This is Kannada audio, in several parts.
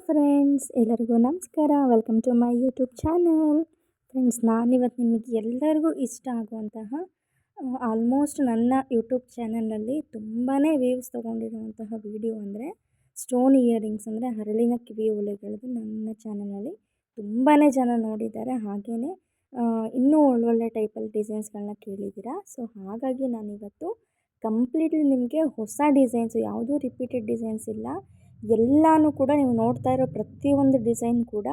ಫ್ರೆಂಡ್ಸ್, ಎಲ್ಲರಿಗೂ ನಮಸ್ಕಾರ. Welcome to my YouTube channel. Friends, ನಾನಿವತ್ತು ನಿಮಗೆ ಎಲ್ಲರಿಗೂ ಇಷ್ಟ ಆಗುವಂತಹ ಆಲ್ಮೋಸ್ಟ್ ನನ್ನ ಯೂಟ್ಯೂಬ್ ಚಾನಲಲ್ಲಿ ತುಂಬಾ ವ್ಯೂಸ್ ತೊಗೊಂಡಿರುವಂತಹ ವಿಡಿಯೋ ಅಂದರೆ ಸ್ಟೋನ್ ಇಯರಿಂಗ್ಸ್, ಅಂದರೆ ಹರಳಿನ ಕಿವಿ ಓಲೆಗಳದ್ದು ನನ್ನ ಚಾನಲಲ್ಲಿ ತುಂಬಾ ಜನ ನೋಡಿದ್ದಾರೆ. ಹಾಗೆಯೇ ಇನ್ನೂ ಒಳ್ಳೊಳ್ಳೆ ಟೈಪಲ್ಲಿ ಡಿಸೈನ್ಸ್ಗಳನ್ನ ಕೇಳಿದ್ದೀರಾ. ಸೊ ಹಾಗಾಗಿ ನಾನಿವತ್ತು ಕಂಪ್ಲೀಟ್ಲಿ ನಿಮಗೆ ಹೊಸ ಡಿಸೈನ್ಸು, ಯಾವುದೂ ರಿಪೀಟೆಡ್ ಡಿಸೈನ್ಸ್ ಇಲ್ಲ, ಎಲ್ಲನೂ ಕೂಡ ನೀವು ನೋಡ್ತಾ ಇರೋ ಪ್ರತಿಯೊಂದು ಡಿಸೈನ್ ಕೂಡ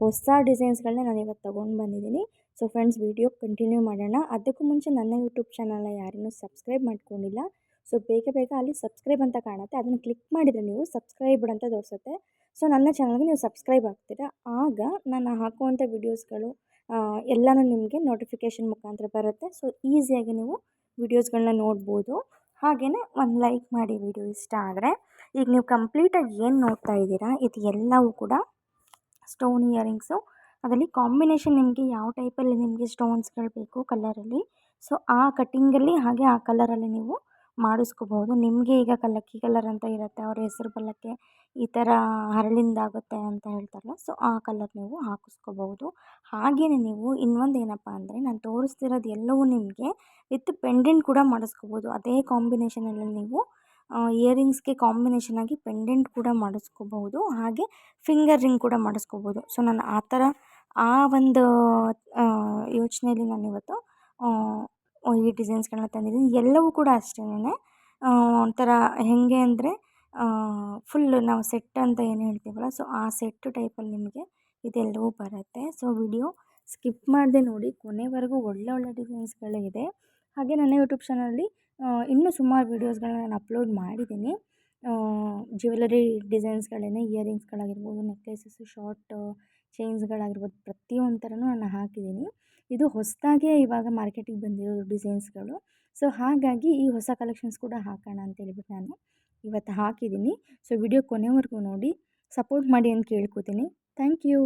ಹೊಸ ಡಿಸೈನ್ಸ್ಗಳನ್ನ ನಾನು ಇವತ್ತು ತೊಗೊಂಡು ಬಂದಿದ್ದೀನಿ. ಸೊ ಫ್ರೆಂಡ್ಸ್, ವಿಡಿಯೋ ಕಂಟಿನ್ಯೂ ಮಾಡೋಣ. ಅದಕ್ಕೂ ಮುಂಚೆ ನನ್ನ ಯೂಟ್ಯೂಬ್ ಚಾನಲ್ನ ಯಾರನ್ನೂ ಸಬ್ಸ್ಕ್ರೈಬ್ ಮಾಡ್ಕೊಂಡಿಲ್ಲ, ಸೊ ಬೇಗ ಬೇಗ ಅಲ್ಲಿ ಸಬ್ಸ್ಕ್ರೈಬ್ ಅಂತ ಕಾಣುತ್ತೆ, ಅದನ್ನು ಕ್ಲಿಕ್ ಮಾಡಿದರೆ ನೀವು ಸಬ್ಸ್ಕ್ರೈಬ್ಡ್ ಅಂತ ತೋರಿಸುತ್ತೆ. ಸೊ ನನ್ನ ಚಾನಲ್ಗೆ ನೀವು ಸಬ್ಸ್ಕ್ರೈಬ್ ಆಗ್ತೀರಾ, ಆಗ ನಾನು ಹಾಕುವಂಥ ವೀಡಿಯೋಸ್ಗಳು ಎಲ್ಲನೂ ನಿಮಗೆ ನೋಟಿಫಿಕೇಷನ್ ಮುಖಾಂತರ ಬರುತ್ತೆ. ಸೊ ಈಸಿಯಾಗಿ ನೀವು ವೀಡಿಯೋಸ್ಗಳನ್ನ ನೋಡ್ಬೋದು. ಹಾಗೆಯೇ ಒಂದು ಲೈಕ್ ಮಾಡಿ ವಿಡಿಯೋ ಇಷ್ಟ ಆದರೆ. ಈಗ ನೀವು ಕಂಪ್ಲೀಟಾಗಿ ಏನು ನೋಡ್ತಾ ಇದ್ದೀರಾ, ಇದು ಎಲ್ಲವೂ ಕೂಡ ಸ್ಟೋನ್ ಇಯರಿಂಗ್ಸು. ಅದರಲ್ಲಿ ಕಾಂಬಿನೇಷನ್ ನಿಮಗೆ ಯಾವ ಟೈಪಲ್ಲಿ ನಿಮಗೆ ಸ್ಟೋನ್ಸ್ಗಳು ಬೇಕು ಕಲರಲ್ಲಿ, ಸೊ ಆ ಕಟ್ಟಿಂಗಲ್ಲಿ ಹಾಗೆ ಆ ಕಲರಲ್ಲಿ ನೀವು ಮಾಡಿಸ್ಕೋಬೋದು. ನಿಮಗೆ ಈಗ ಕಲ್ಲಕ್ಕಿ ಕಲರ್ ಅಂತ ಇರುತ್ತೆ, ಅವ್ರ ಹೆಸರು ಬಲ್ಲಕ್ಕೆ ಈ ಥರ ಹರಳಿಂದಾಗುತ್ತೆ ಅಂತ ಹೇಳ್ತಾರಲ್ಲ, ಸೊ ಆ ಕಲರ್ ನೀವು ಹಾಕಿಸ್ಕೋಬೋದು. ಹಾಗೆಯೇ ನೀವು ಇನ್ನೊಂದು ಏನಪ್ಪ ಅಂದರೆ, ನಾನು ತೋರಿಸ್ತಿರೋದು ಎಲ್ಲವೂ ನಿಮಗೆ ವಿತ್ ಪೆಂಡೆಂಟ್ ಕೂಡ ಮಾಡಿಸ್ಕೋಬೋದು. ಅದೇ ಕಾಂಬಿನೇಷನಲ್ಲಿ ನೀವು ಇಯರಿಂಗ್ಸ್ಗೆ ಕಾಂಬಿನೇಷನ್ ಆಗಿ ಪೆಂಡೆಂಟ್ ಕೂಡ ಮಾಡಿಸ್ಕೋಬಹುದು, ಹಾಗೆ ಫಿಂಗರ್ ರಿಂಗ್ ಕೂಡ ಮಾಡಿಸ್ಕೋಬೋದು. ಸೊ ನಾನು ಆ ಥರ ಆ ಒಂದು ಯೋಚನೆಯಲ್ಲಿ ನಾನಿವತ್ತು ಈ ಡಿಸೈನ್ಸ್ಗಳನ್ನ ತಂದಿದ್ದೀನಿ. ಎಲ್ಲವೂ ಕೂಡ ಅಷ್ಟೇನೆ ಒಂಥರ ಹೇಗೆ ಅಂದರೆ ಫುಲ್ಲು ನಾವು ಸೆಟ್ ಅಂತ ಏನು ಹೇಳ್ತೀವಲ್ಲ, ಸೊ ಆ ಸೆಟ್ ಟೈಪಲ್ಲಿ ನಿಮಗೆ ಇದೆಲ್ಲವೂ ಬರುತ್ತೆ. ಸೊ ವಿಡಿಯೋ ಸ್ಕಿಪ್ ಮಾಡದೆ ನೋಡಿ, ಕೊನೆವರೆಗೂ ಒಳ್ಳೆ ಡಿಸೈನ್ಸ್ಗಳೇ ಇದೆ. ಹಾಗೆ ನನ್ನ ಯೂಟ್ಯೂಬ್ ಚಾನಲಲ್ಲಿ ಇನ್ನೂ ಸುಮಾರು ವೀಡಿಯೋಸ್ಗಳನ್ನ ನಾನು ಅಪ್ಲೋಡ್ ಮಾಡಿದ್ದೀನಿ. ಜ್ಯುವೆಲರಿ ಡಿಸೈನ್ಸ್ಗಳೇ, ಇಯರಿಂಗ್ಸ್ಗಳಾಗಿರ್ಬೋದು, ನೆಕ್ಲೆಸಸ್ಸು, ಶಾರ್ಟ್ ಚೈನ್ಸ್ಗಳಾಗಿರ್ಬೋದು, ಪ್ರತಿಯೊಂದು ಥರನೂ ನಾನು ಹಾಕಿದ್ದೀನಿ. ಇದು ಹೊಸದಾಗೇ ಇವಾಗ ಮಾರ್ಕೆಟಿಗೆ ಬಂದಿರೋ ಡಿಸೈನ್ಸ್ಗಳು. ಸೊ ಹಾಗಾಗಿ ಈ ಹೊಸ ಕಲೆಕ್ಷನ್ಸ್ ಕೂಡ ಹಾಕೋಣ ಅಂತೇಳ್ಬಿಟ್ಟು ನಾನು ಇವತ್ತು ಹಾಕಿದ್ದೀನಿ. ಸೊ ವಿಡಿಯೋ ಕೊನೆವರೆಗೂ ನೋಡಿ, ಸಪೋರ್ಟ್ ಮಾಡಿ ಅಂತ ಕೇಳ್ಕೊತೀನಿ. Thank you.